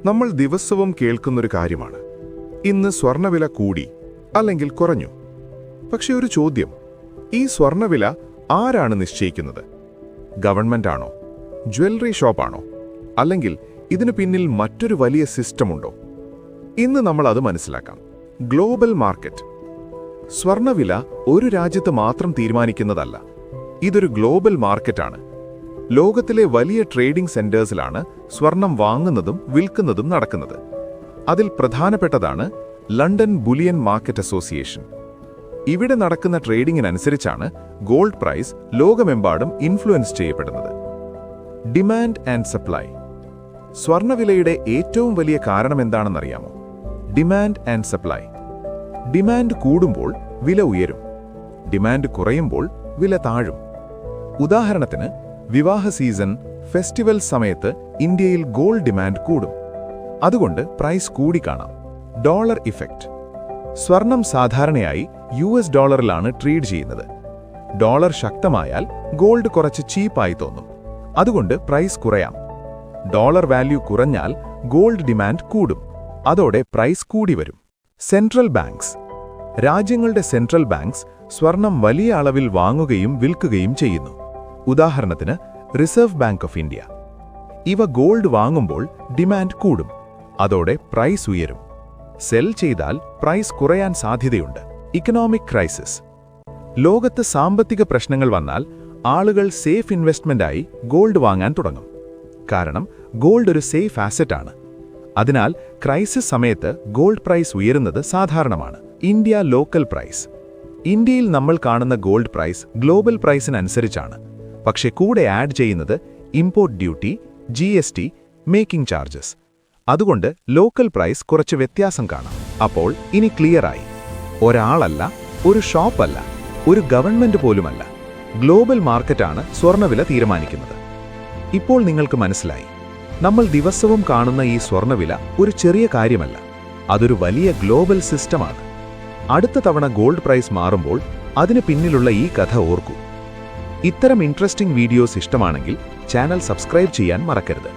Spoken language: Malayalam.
നമ്മൾ ദിവസവും കേൾക്കുന്നൊരു കാര്യമാണ്, ഇന്ന് സ്വർണ്ണവില കൂടി അല്ലെങ്കിൽ കുറഞ്ഞു. പക്ഷെ ഒരു ചോദ്യം, ഈ സ്വർണ്ണവില ആരാണ് നിശ്ചയിക്കുന്നത്? ഗവൺമെന്റ് ആണോ? ജ്വല്ലറി ഷോപ്പാണോ? അല്ലെങ്കിൽ ഇതിനു പിന്നിൽ മറ്റൊരു വലിയ സിസ്റ്റമുണ്ടോ? ഇന്ന് നമ്മൾ അത് മനസ്സിലാക്കാം. Global market. സ്വർണ്ണവില ഒരു രാജ്യത്ത് മാത്രം തീരുമാനിക്കുന്നതല്ല, ഇതൊരു ഗ്ലോബൽ മാർക്കറ്റാണ്. ലോകത്തിലെ വലിയ ട്രേഡിംഗ് സെന്റേഴ്സിലാണ് സ്വർണം വാങ്ങുന്നതും വിൽക്കുന്നതും നടക്കുന്നത്. അതിൽ പ്രധാനപ്പെട്ടതാണ് ലണ്ടൻ ബുലിയൻ മാർക്കറ്റ് അസോസിയേഷൻ. ഇവിടെ നടക്കുന്ന ട്രേഡിംഗിനനുസരിച്ചാണ് ഗോൾഡ് പ്രൈസ് ലോകമെമ്പാടും ഇൻഫ്ലുവൻസ് ചെയ്യപ്പെടുന്നത്. Demand and supply. സ്വർണ്ണവിലയുടെ ഏറ്റവും വലിയ കാരണം എന്താണെന്നറിയാമോ? Demand and supply. ഡിമാൻഡ് കൂടുമ്പോൾ വില ഉയരും, ഡിമാൻഡ് കുറയുമ്പോൾ വില താഴും. ഉദാഹരണത്തിന്, വിവാഹ സീസൺ, ഫെസ്റ്റിവൽ സമയത്ത് ഇന്ത്യയിൽ ഗോൾഡ് ഡിമാൻഡ് കൂടും. അതുകൊണ്ട് പ്രൈസ് കൂടിക്കാണാം. Dollar effect. സ്വർണം സാധാരണയായി US ഡോളറിലാണ് ട്രേഡ് ചെയ്യുന്നത്. ഡോളർ ശക്തമായാൽ ഗോൾഡ് കുറച്ച് ചീപ്പായി തോന്നും, അതുകൊണ്ട് പ്രൈസ് കുറയാം. ഡോളർ വാല്യൂ കുറഞ്ഞാൽ ഗോൾഡ് ഡിമാൻഡ് കൂടും, അതോടെ പ്രൈസ് കൂടി വരും. Central banks. രാജ്യങ്ങളുടെ സെൻട്രൽ ബാങ്ക്സ് സ്വർണം വലിയ അളവിൽ വാങ്ങുകയും വിൽക്കുകയും ചെയ്യുന്നു. ഉദാഹരണത്തിന്, റിസർവ് ബാങ്ക് ഓഫ് ഇന്ത്യ. ഇവ ഗോൾഡ് വാങ്ങുമ്പോൾ ഡിമാൻഡ് കൂടും, അതോടെ പ്രൈസ് ഉയരും. സെൽ ചെയ്താൽ പ്രൈസ് കുറയാൻ സാധ്യതയുണ്ട്. Economic crisis. ലോകത്ത് സാമ്പത്തിക പ്രശ്നങ്ങൾ വന്നാൽ ആളുകൾ സേഫ് ഇൻവെസ്റ്റ്മെന്റായി ഗോൾഡ് വാങ്ങാൻ തുടങ്ങും. കാരണം ഗോൾഡ് ഒരു സേഫ് ആസറ്റാണ്. അതിനാൽ ക്രൈസിസ് സമയത്ത് ഗോൾഡ് പ്രൈസ് ഉയരുന്നത് സാധാരണമാണ്. India local price. ഇന്ത്യയിൽ നമ്മൾ കാണുന്ന ഗോൾഡ് പ്രൈസ് ഗ്ലോബൽ പ്രൈസിനനുസരിച്ചാണ്. പക്ഷേ കൂടെ ആഡ് ചെയ്യുന്നത് import duty, GST, making charges. അതുകൊണ്ട് ലോക്കൽ പ്രൈസ് കുറച്ച് വ്യത്യാസം കാണാം. അപ്പോൾ ഇനി ക്ലിയറായി, ഒരാളല്ല, ഒരു ഷോപ്പല്ല, ഒരു ഗവൺമെന്റ് പോലുമല്ല, ഗ്ലോബൽ മാർക്കറ്റാണ് സ്വർണ്ണവില തീരുമാനിക്കുന്നത്. ഇപ്പോൾ നിങ്ങൾക്ക് മനസ്സിലായി, നമ്മൾ ദിവസവും കാണുന്ന ഈ സ്വർണ്ണവില ഒരു ചെറിയ കാര്യമല്ല, അതൊരു വലിയ ഗ്ലോബൽ സിസ്റ്റമാണ്. അടുത്ത തവണ ഗോൾഡ് പ്രൈസ് മാറുമ്പോൾ അതിന് പിന്നിലുള്ള ഈ കഥ ഓർക്കൂ. ഇത്തരം ഇൻട്രസ്റ്റിംഗ് വീഡിയോസ് ഇഷ്ടമാണെങ്കിൽ ചാനൽ സബ്സ്ക്രൈബ് ചെയ്യാൻ മറക്കരുത്.